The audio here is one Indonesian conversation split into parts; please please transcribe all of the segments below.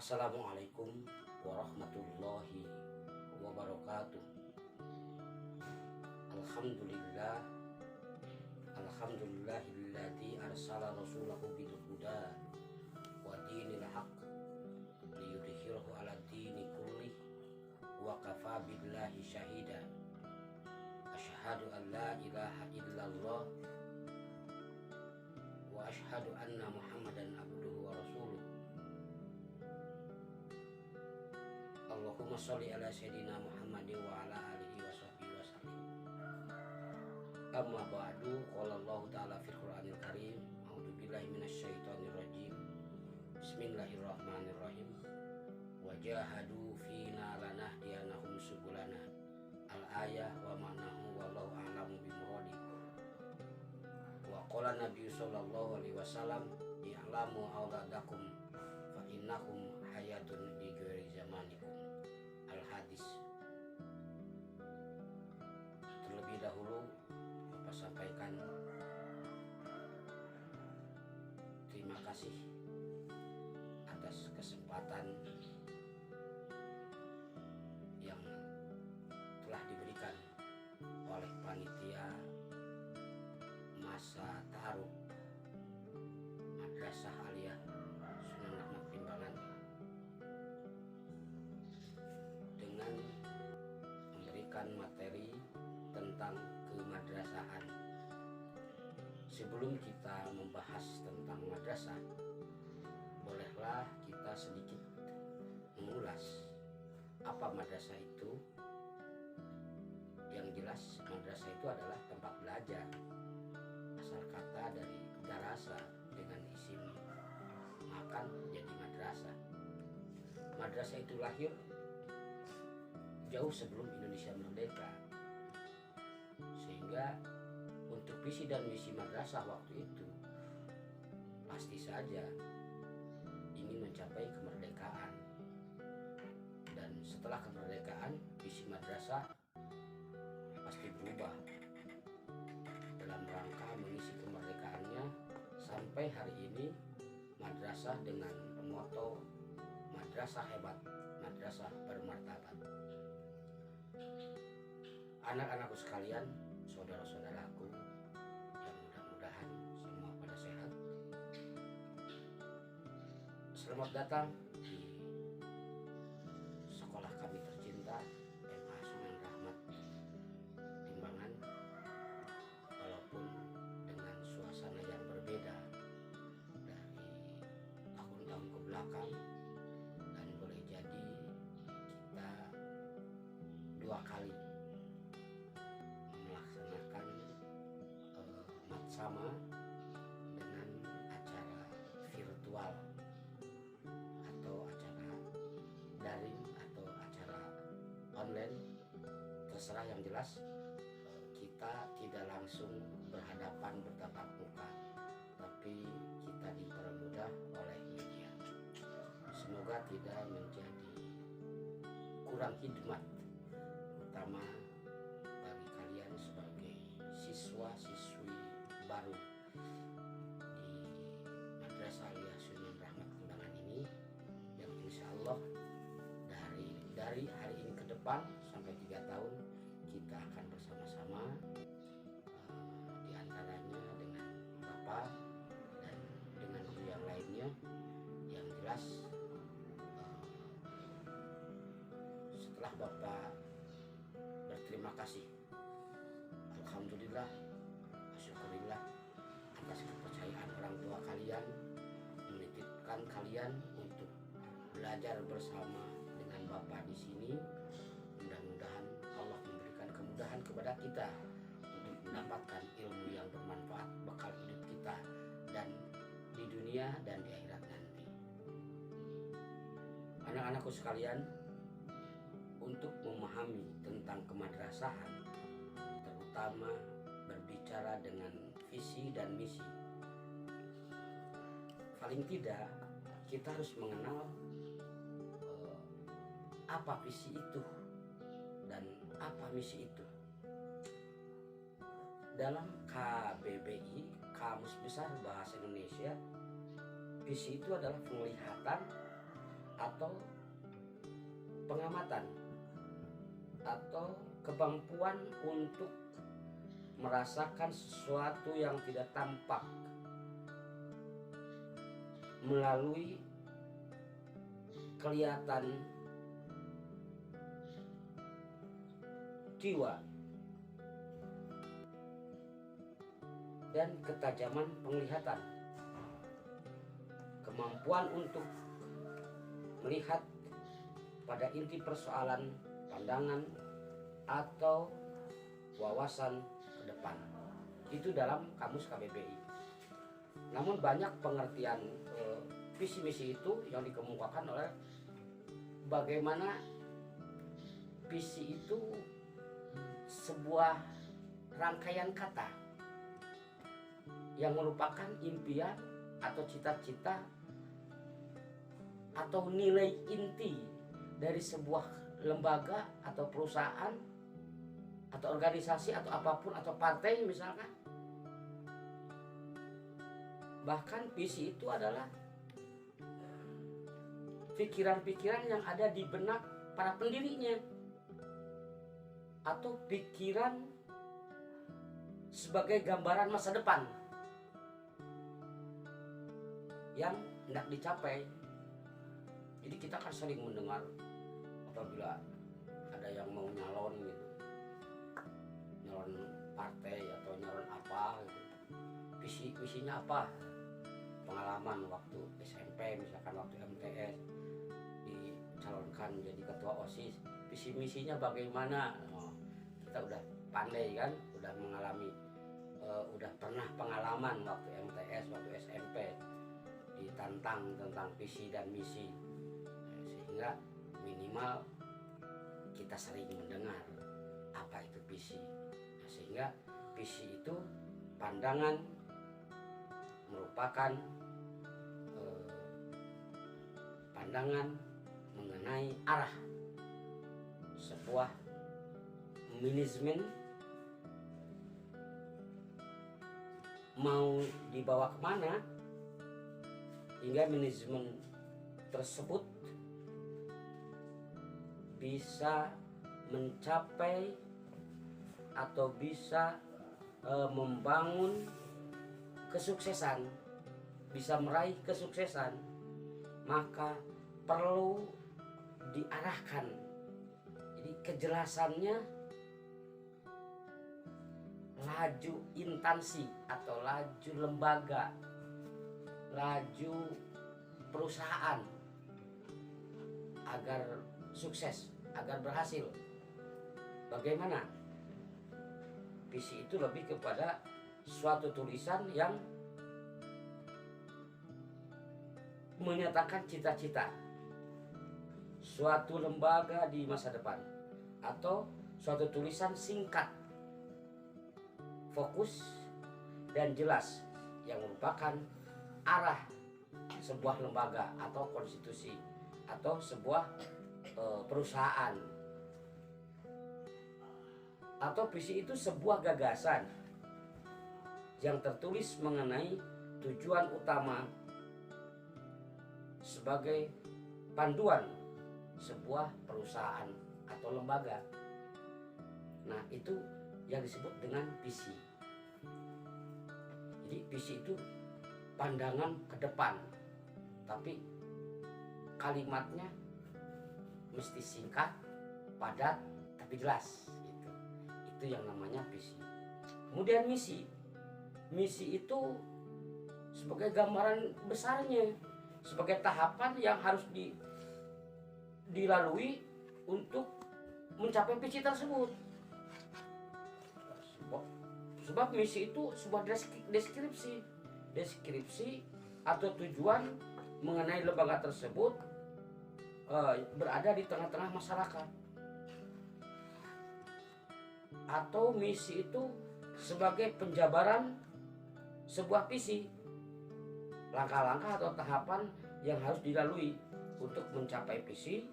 Assalamualaikum warahmatullahi wabarakatuh. Alhamdulillah, alhamdulillahilladzi arsala rasulahu bil huda wa dinil haqq liyudhhirahu 'ala dini kullih wa kafa billahi syahida. Asyhadu an la ilaha illallah wa asyhadu anna Muhammadan abduhu wa rasuluh. Allahumma sholli ala sayyidina Muhammadin wa ala alihi wa sahbihi wa sallim. Amma ba'du, qala Allah ta'ala fil Qur'anil Karim, a'udzu billahi minasyaitonir rajim. Bismillahirrahmanirrahim. Wa jahadu fina lanahdiyanahum subulana. Al-ayah wa ma'nahu wallahu a'lamu bimuradi. Wa qala Nabi sallallahu alaihi wasallam, i'lamu auladakum fa innakum hayatun di ghairi zamanikum. Al-Hadis. Terlebih dahulu Bapak sampaikan terima kasih atas kesempatan yang telah diberikan oleh panitia masa taaruf Madrasah Aliyah Sunan Rahmat Timbangan dengan memberikan materi tentang kemadrasahan. Sebelum kita membahas tentang madrasah, bolehlah kita sedikit mengulas apa madrasah itu. Yang jelas madrasah itu adalah tempat belajar. Asal kata dari darasa dengan isim makan jadi madrasah. Madrasah itu lahir jauh sebelum Indonesia merdeka, sehingga untuk visi dan misi madrasah waktu itu pasti saja ingin mencapai kemerdekaan. Dan setelah kemerdekaan, visi madrasah pasti berubah dalam rangka mengisi kemerdekaannya. Sampai hari ini madrasah dengan moto madrasah hebat, madrasah bermartabat. Anak-anakku sekalian, saudara-saudaraku yang mudah-mudahan semua pada sehat, selamat datang di sekolah kami tercinta, MA Sunan Rahmat Timbangan. Walaupun dengan suasana yang berbeda dari tahun-tahun ke belakang, dan boleh jadi kita dua kali melaksanakan matsama dengan acara virtual atau acara daring atau acara online, terserah. Yang jelas kita tidak langsung berhadapan bertatap muka, tapi kita dipermudah oleh media. Semoga tidak menjadi kurang khidmat, terutama bagi kalian sebagai siswa-siswi baru di Madrasah Aliyah Sunan Rahmat Timbangan ini, yang insya Allah dari hari ini ke depan sampai 3 tahun kita akan bersama-sama, di antaranya dengan Bapak dan dengan guru yang lainnya. Yang jelas setelah Bapak berterima kasih, alhamdulillah, syukurillah atas kepercayaan orang tua kalian, menitipkan kalian untuk belajar bersama dengan Bapak di sini. Mudah-mudahan Allah memberikan kemudahan kepada kita untuk mendapatkan ilmu yang bermanfaat, bekal hidup kita dan di dunia dan di akhirat nanti. Anak-anakku sekalian, untuk memahami tentang kemadrasahan, terutama berbicara dengan visi dan misi, paling tidak kita harus mengenal apa visi itu dan apa misi itu. Dalam KBBI, Kamus Besar Bahasa Indonesia, visi itu adalah penglihatan atau pengamatan atau kemampuan untuk merasakan sesuatu yang tidak tampak melalui kelihatan jiwa dan ketajaman penglihatan. Kemampuan untuk melihat pada inti persoalan, pandangan atau wawasan ke depan. Itu dalam kamus KBBI. Namun banyak pengertian visi misi itu yang dikemukakan oleh bagaimana visi itu sebuah rangkaian kata yang merupakan impian atau cita-cita atau nilai inti dari sebuah lembaga atau perusahaan atau organisasi atau apapun atau partai misalkan. Bahkan visi itu adalah pikiran-pikiran yang ada di benak para pendirinya atau pikiran sebagai gambaran masa depan yang hendak dicapai. Jadi kita kan sering mendengar apabila ada yang mau nyalon gitu, nyalon partai atau nyalon apa gitu, visinya apa, pengalaman waktu SMP misalkan waktu MTS dicalonkan jadi ketua OSIS, visi misinya bagaimana. Kita udah pandai kan, udah mengalami, udah pernah pengalaman waktu MTS, waktu SMP ditantang tentang visi dan misi, sehingga minimal kita sering mendengar apa itu visi. Sehingga visi itu pandangan, merupakan pandangan mengenai arah sebuah manajemen mau dibawa kemana, hingga manajemen tersebut bisa mencapai atau bisa membangun kesuksesan, bisa meraih kesuksesan, maka perlu diarahkan. Jadi kejelasannya, laju instansi atau laju lembaga, laju perusahaan agar sukses, agar berhasil. Bagaimana? Visi itu lebih kepada suatu tulisan yang menyatakan cita-cita suatu lembaga di masa depan, atau suatu tulisan singkat, fokus dan jelas yang merupakan arah sebuah lembaga atau konstitusi atau sebuah perusahaan. Atau visi itu sebuah gagasan yang tertulis mengenai tujuan utama sebagai panduan sebuah perusahaan atau lembaga. Nah, itu yang disebut dengan visi. Jadi visi itu pandangan ke depan, tapi kalimatnya mesti singkat, padat, tapi jelas. Itu yang namanya visi. Kemudian misi. Misi itu sebagai gambaran besarnya, sebagai tahapan yang harus dilalui untuk mencapai visi tersebut. Sebab misi itu sebuah deskripsi atau tujuan mengenai lembaga tersebut berada di tengah-tengah masyarakat. Atau misi itu sebagai penjabaran sebuah visi, langkah-langkah atau tahapan yang harus dilalui untuk mencapai visi,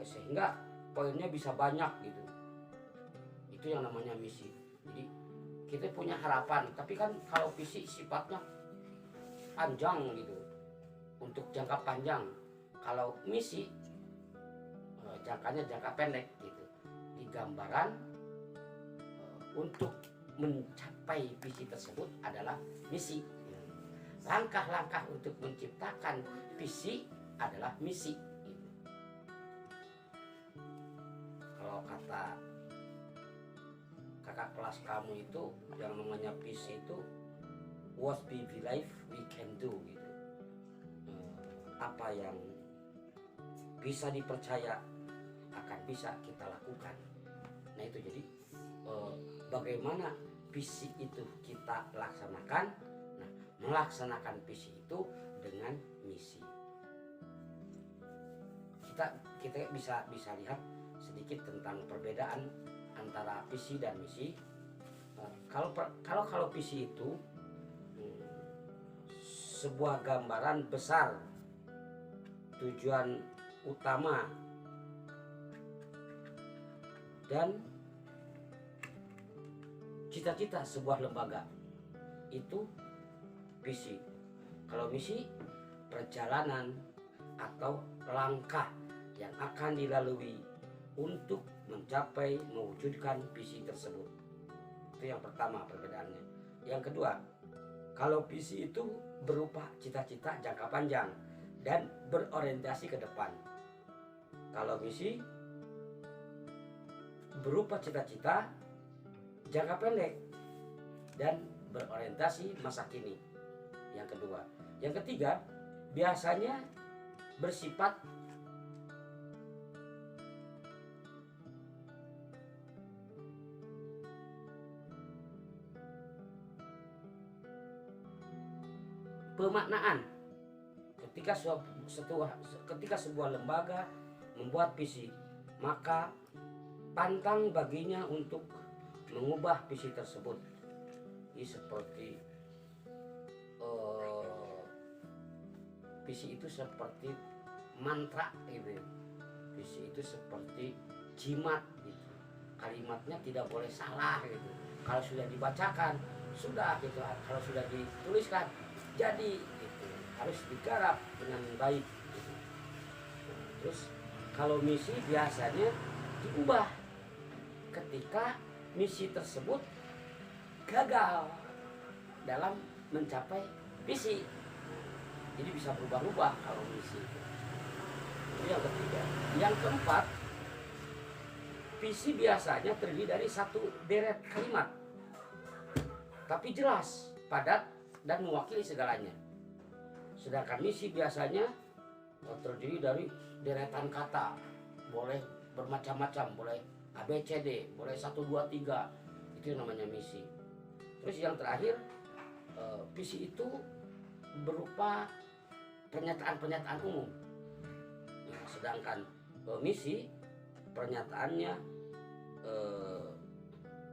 sehingga poinnya bisa banyak gitu. Itu yang namanya misi. Jadi kita punya harapan, tapi kan kalau visi sifatnya panjang gitu, untuk jangka panjang. Kalau misi jangkanya jangka pendek gitu. Di gambaran untuk mencapai visi tersebut adalah misi. Langkah-langkah untuk menciptakan visi adalah misi. Kalau kata kakak kelas kamu itu yang namanya visi itu what we believe we can do gitu. Apa yang bisa dipercaya akan bisa kita lakukan. Nah itu jadi bagaimana visi itu kita laksanakan. Nah melaksanakan visi itu dengan misi. Kita bisa lihat sedikit tentang perbedaan antara visi dan misi. Kalau visi itu sebuah gambaran besar tujuan utama dan cita-cita sebuah lembaga, itu visi. Kalau misi, perjalanan atau langkah yang akan dilalui untuk mencapai mewujudkan visi tersebut. Itu yang pertama perbedaannya. Yang kedua, kalau visi itu berupa cita-cita jangka panjang dan berorientasi ke depan. Kalau misi berupa cita-cita jangka pendek dan berorientasi masa kini. Yang kedua. Yang ketiga, biasanya bersifat pemaknaan. Ketika sebuah lembaga membuat visi, maka pantang baginya untuk mengubah visi tersebut. Ini seperti visi itu seperti mantra gitu. Visi itu seperti jimat gitu. Kalimatnya tidak boleh salah gitu. Kalau sudah dibacakan sudah gitu. Kalau sudah dituliskan jadi gitu. Harus digarap dengan baik gitu. Terus kalau misi biasanya diubah ketika misi tersebut gagal dalam mencapai visi. Jadi bisa berubah-ubah kalau misi. Itu yang ketiga. Yang keempat, visi biasanya terdiri dari satu deret kalimat, tapi jelas, padat, dan mewakili segalanya. Sedangkan misi biasanya terdiri dari deretan kata, boleh bermacam-macam, boleh ABCD, boleh 1, 2, 3. Itu yang namanya misi. Terus yang terakhir, visi itu berupa pernyataan-pernyataan umum. Nah, sedangkan misi pernyataannya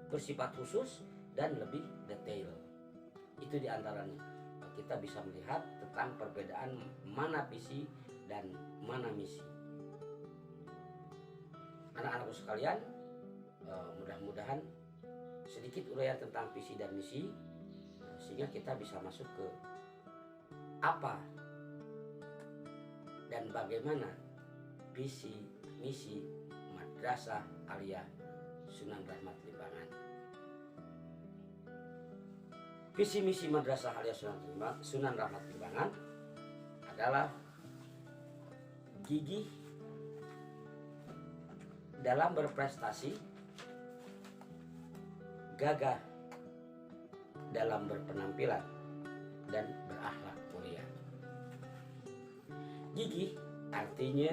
bersifat khusus dan lebih detail. Itu diantaranya. Kita bisa melihat tentang perbedaan mana visi dan mana misi. Anak-anakku sekalian, mudah-mudahan sedikit uraian tentang visi dan misi, sehingga kita bisa masuk ke apa dan bagaimana visi misi Madrasah Aliyah Sunan Rahmat Limbangan. Visi misi Madrasah Aliyah Sunan Rahmat Limbangan adalah gigih dalam berprestasi, gagah dalam berpenampilan, dan berakhlak mulia. Gigih artinya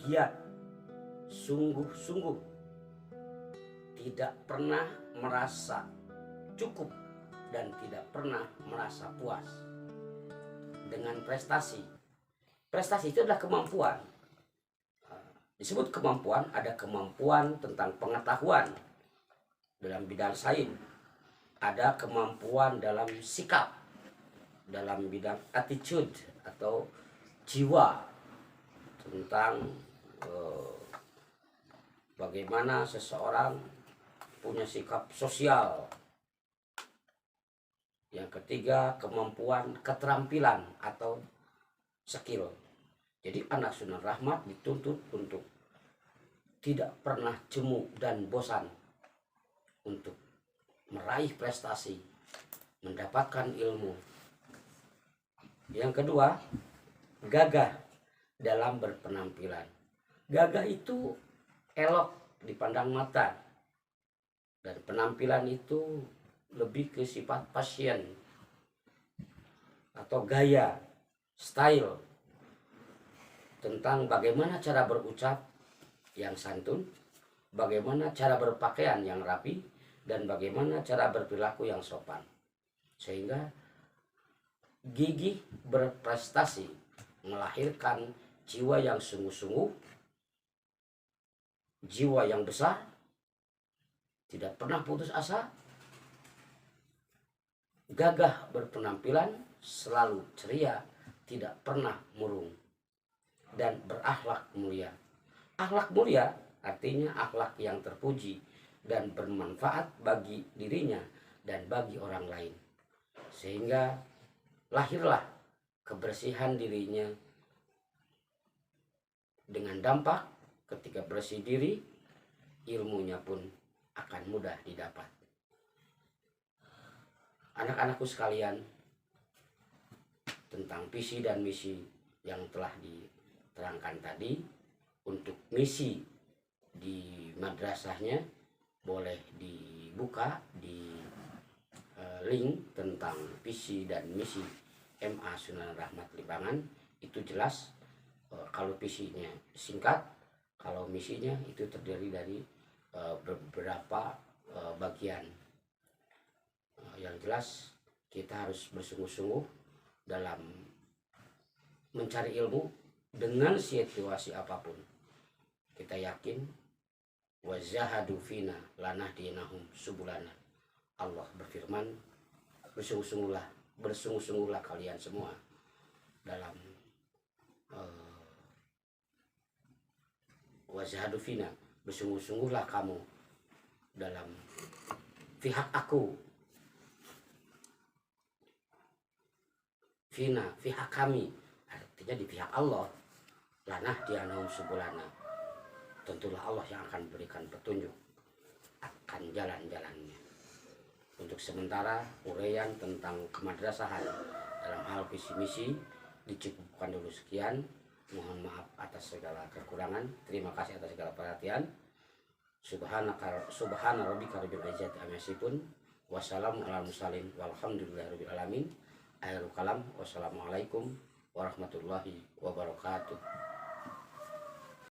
giat, sungguh-sungguh, tidak pernah merasa cukup dan tidak pernah merasa puas dengan prestasi. Prestasi itu adalah kemampuan. Disebut kemampuan, ada kemampuan tentang pengetahuan dalam bidang sains, ada kemampuan dalam sikap, dalam bidang attitude atau jiwa, tentang bagaimana seseorang punya sikap sosial. Yang ketiga, kemampuan keterampilan atau skill. Jadi anak Sunan Rahmat dituntut untuk tidak pernah jemu dan bosan untuk meraih prestasi, mendapatkan ilmu. Yang kedua, gagah dalam berpenampilan. Gagah itu elok dipandang mata, dan penampilan itu lebih ke sifat pasien atau gaya, style, tentang bagaimana cara berucap yang santun, bagaimana cara berpakaian yang rapi, dan bagaimana cara berperilaku yang sopan. Sehingga gigih berprestasi melahirkan jiwa yang sungguh-sungguh, jiwa yang besar, tidak pernah putus asa, gagah berpenampilan, selalu ceria, tidak pernah murung, dan berakhlak mulia. Akhlak mulia artinya akhlak yang terpuji dan bermanfaat bagi dirinya dan bagi orang lain. Sehingga lahirlah kebersihan dirinya. Dengan dampak ketika bersih diri, ilmunya pun akan mudah didapat. Anak-anakku sekalian, tentang visi dan misi yang telah diterangkan tadi, untuk misi di madrasahnya boleh dibuka di link tentang visi dan misi MA Sunan Rahmat Limbangan. Itu jelas. Kalau visinya singkat, kalau misinya itu terdiri dari beberapa bagian. Yang jelas kita harus bersungguh-sungguh dalam mencari ilmu dengan situasi apapun. Kita yakin wazahadu fina lanahdinahum subulana. Allah berfirman, bersungguh-sungguhlah kalian semua dalam wazahadu fina, bersungguh-sungguhlah kamu dalam pihak aku, fina, pihak kami, artinya di pihak Allah. Lanah dianahum subulana, tentulah Allah yang akan berikan petunjuk akan jalan-jalannya. Untuk sementara uraian tentang kemadrasahan dalam hal visi misi dicukupkan dulu sekian. Mohon maaf atas segala kekurangan. Terima kasih atas segala perhatian. Subhana rabbika rabbil izzati amma yasifun. Wassalamu ala mursalin walhamdulillahirabbil alamin. Akhirul kalam. Wassalamualaikum warahmatullahi wabarakatuh.